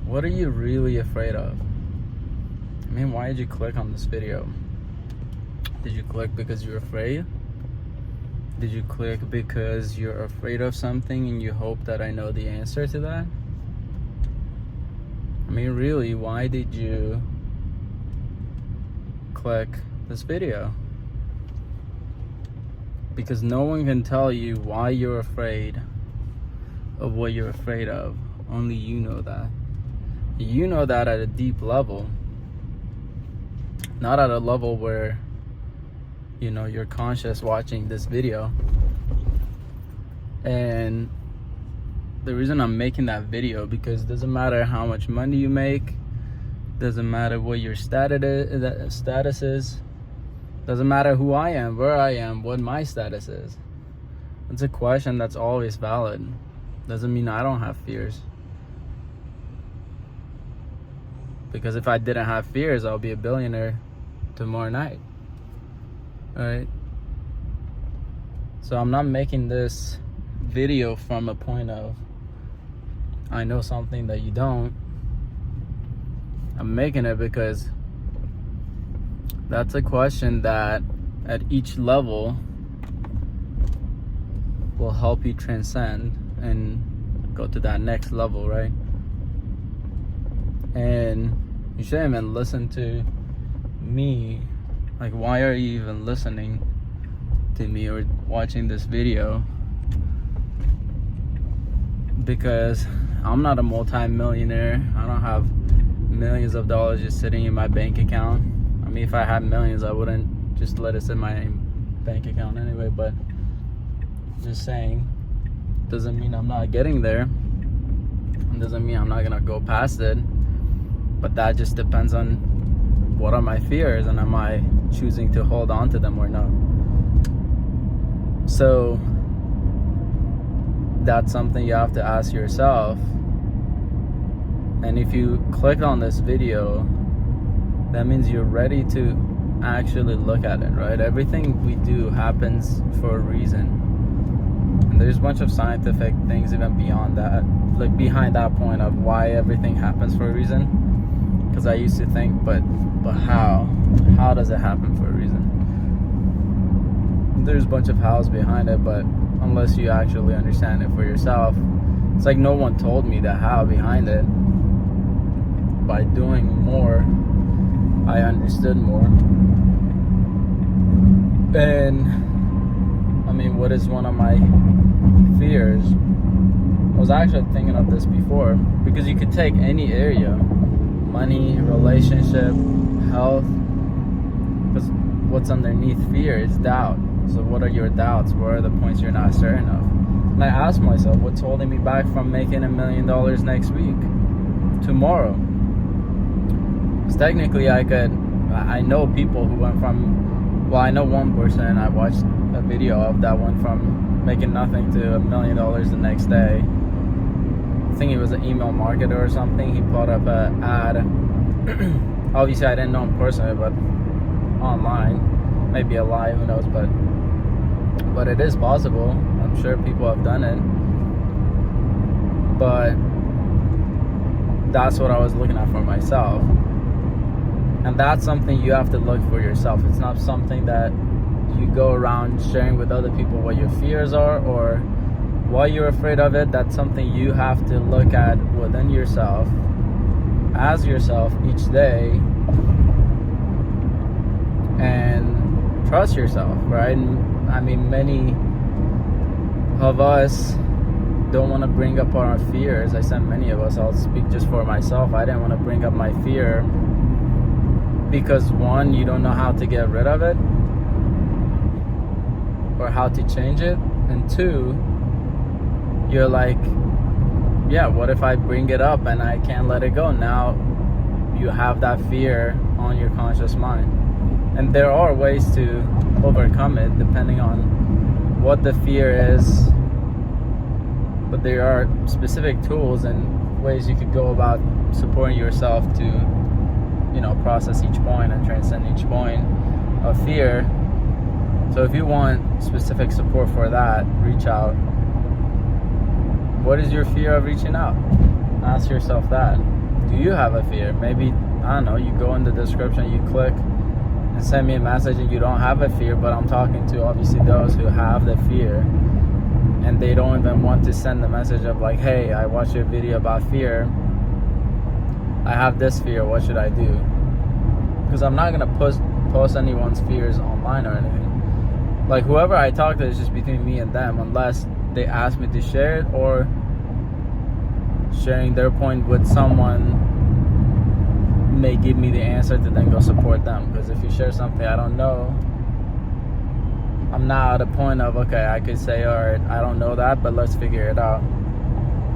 What are you really afraid of? I mean, why did you click on this video? Did you click because you're afraid? Did you click because you're afraid of something and you hope that I know the answer to that? I mean, really, why did you click this video? Because no one can tell you why you're afraid of what you're afraid of. Only you know that. You know that at a deep level, not at a level where, you know, you're conscious watching this video. And the reason I'm making that video, because it doesn't matter how much money you make, doesn't matter what your status is, doesn't matter who I am, where I am, what my status is. It's a question that's always valid. Doesn't mean I don't have fears. Because if I didn't have fears, I'll be a billionaire tomorrow night. Alright? So I'm not making this video from a point of I know something that you don't. I'm making it because that's a question that at each level will help you transcend and go to that next level, right? And you shouldn't even listen to me. Like, why are you even listening to me or watching this video? Because I'm not a multi-millionaire. I don't have millions of dollars just sitting in my bank account. I mean, if I had millions, I wouldn't just let it sit in my bank account anyway, but just saying, doesn't mean I'm not getting there. It doesn't mean I'm not gonna go past it. But that just depends on what are my fears and am I choosing to hold on to them or not. So that's something you have to ask yourself. And if you click on this video, that means you're ready to actually look at it, right? Everything we do happens for a reason. And there's a bunch of scientific things even beyond that, like behind that point of why everything happens for a reason. Because I used to think, but how? How does it happen for a reason? There's a bunch of hows behind it, but unless you actually understand it for yourself, it's like no one told me the how behind it. By doing more, I understood more. And I mean, what is one of my fears? I was actually thinking of this before, because you could take any area, money, relationship, health, because what's underneath fear is doubt. So what are your doubts? What are the points you're not certain of? And I asked myself, what's holding me back from making $1 million next week, tomorrow? Because technically I know people who went from, well, I know one person I watched a video of that went from making nothing to $1 million the next day. I think he was an email marketer or something. He put up an ad. Obviously, I didn't know him personally, but online. Maybe a lie, who knows? But it is possible. I'm sure people have done it. But that's what I was looking at for myself. And that's something you have to look for yourself. It's not something that you go around sharing with other people what your fears are or why you're afraid of it. That's something you have to look at within yourself, as yourself each day, and trust yourself, right? And I mean, many of us don't want to bring up our fears. I said many of us, I'll speak just for myself. I didn't want to bring up my fear because one, you don't know how to get rid of it or how to change it, and two, you're like, yeah, what if I bring it up and I can't let it go? Now you have that fear on your conscious mind. And there are ways to overcome it depending on what the fear is. But there are specific tools and ways you could go about supporting yourself to, you know, process each point and transcend each point of fear. So if you want specific support for that, reach out. What is your fear of reaching out? Ask yourself that. Do you have a fear? Maybe, I don't know, you go in the description, you click and send me a message and you don't have a fear, but I'm talking to obviously those who have the fear and they don't even want to send the message of like, hey, I watched your video about fear. I have this fear, what should I do? Because I'm not going to post anyone's fears online or anything. Like whoever I talk to is just between me and them, unless they ask me to share it, or sharing their point with someone may give me the answer to then go support them. Because if you share something I don't know, I'm not at a point of, okay, I could say, all right, I don't know that, but let's figure it out.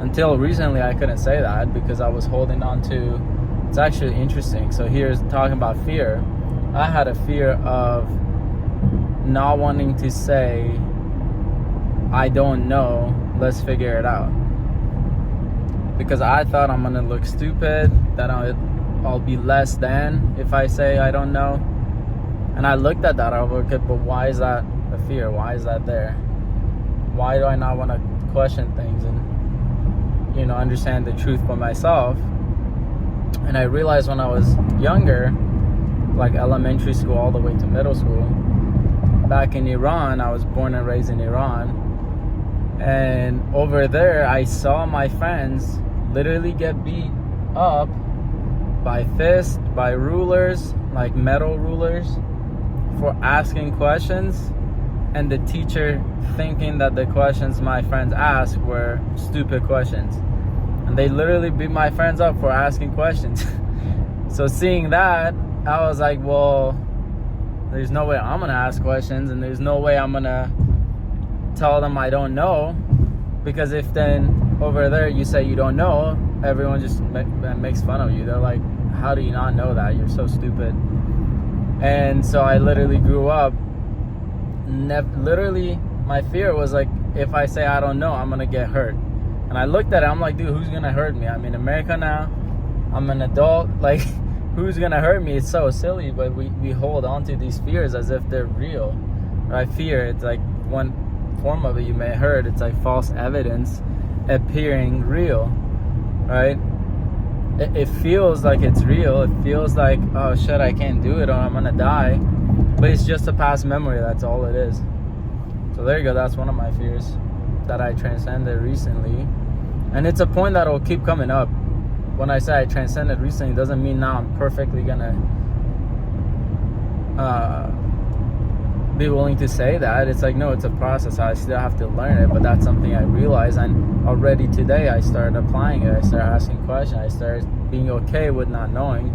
Until recently, I couldn't say that because I was holding on to, it's actually interesting. So here's talking about fear. I had a fear of not wanting to say, I don't know, let's figure it out. Because I thought I'm gonna look stupid, that I'll be less than if I say I don't know. And I looked at that, I was like, but why is that a fear? Why is that there? Why do I not want to question things and, you know, understand the truth for myself? And I realized when I was younger, like elementary school all the way to middle school, back in Iran, I was born and raised in Iran. And over there, I saw my friends literally get beat up by fists, by rulers, like metal rulers, for asking questions, and the teacher thinking that the questions my friends asked were stupid questions. And they literally beat my friends up for asking questions. So seeing that, I was like, well, there's no way I'm gonna ask questions, and there's no way I'm gonna tell them I don't know, because if then over there you say you don't know, everyone just makes fun of you. They're like, how do you not know that? You're so stupid. And so I literally grew up, literally my fear was like, if I say I don't know, I'm gonna get hurt. And I looked at it, I'm like, dude, who's gonna hurt me? I'm in America now, I'm an adult, like who's gonna hurt me? It's so silly, but we hold on to these fears as if they're real, right? Fear, it's like one form of it you may heard, it's like false evidence appearing real, right? It feels like it's real. It feels like, oh shit, I can't do it or I'm gonna die. But it's just a past memory, that's all it is. So there you go, that's one of my fears that I transcended recently. And it's a point that will keep coming up. When I say I transcended recently, it doesn't mean now I'm perfectly gonna be willing to say that. It's like, no, it's a process. I still have to learn it, but that's something I realized, and already today I started applying it. I started asking questions. I started being okay with not knowing,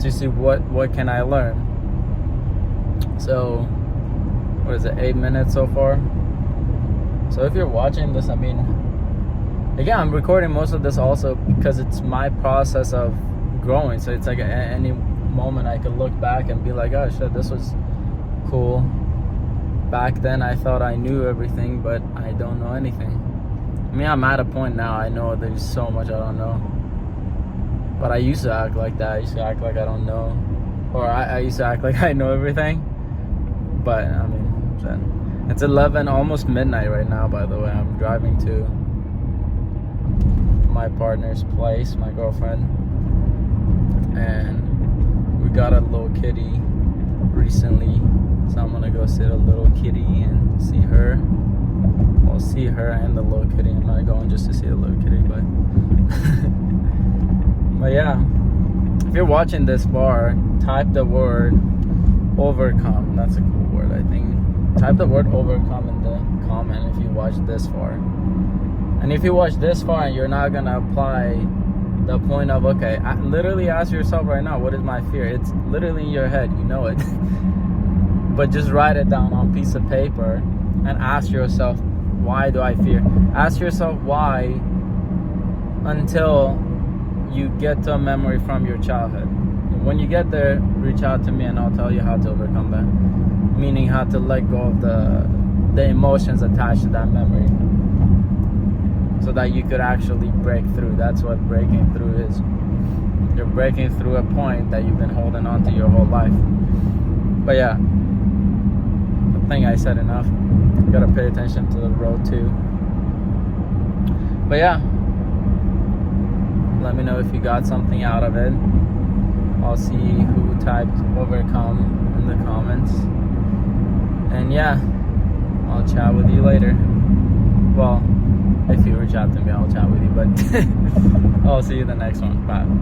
to see what can I learn. So what is it, 8 minutes so far? So if you're watching this, I mean, again, I'm recording most of this also because it's my process of growing. So it's like at any moment I could look back and be like, oh shit, this was cool. Back then I thought I knew everything, but I don't know anything. I mean, I'm at a point now, I know there's so much I don't know. But I used to act like that. I used to act like I don't know. Or I used to act like I know everything. But, I mean, it's 11, almost midnight right now, by the way. I'm driving to my partner's place, my girlfriend. And we got a little kitty recently. So I'm gonna go see the little kitty and see her. I'll see her and the little kitty. I'm not going just to see the little kitty, but but yeah. If you're watching this far, type the word overcome. That's a cool word, I think. Type the word overcome in the comment if you watch this far. And if you watch this far and you're not gonna apply the point of, okay, literally ask yourself right now, what is my fear? It's literally in your head, you know it. But just write it down on a piece of paper and ask yourself, why do I fear? Ask yourself why until you get to a memory from your childhood. When you get there, reach out to me and I'll tell you how to overcome that. Meaning how to let go of the emotions attached to that memory, so that you could actually break through. That's what breaking through is. You're breaking through a point that you've been holding on to your whole life. But yeah, I think I said enough. You gotta pay attention to the road too. But yeah, Let me know if you got something out of it. I'll see who typed overcome in the comments. And yeah, I'll chat with you later. Well, if you were chatting me, I'll chat with you, but I'll see you in the next one. Bye.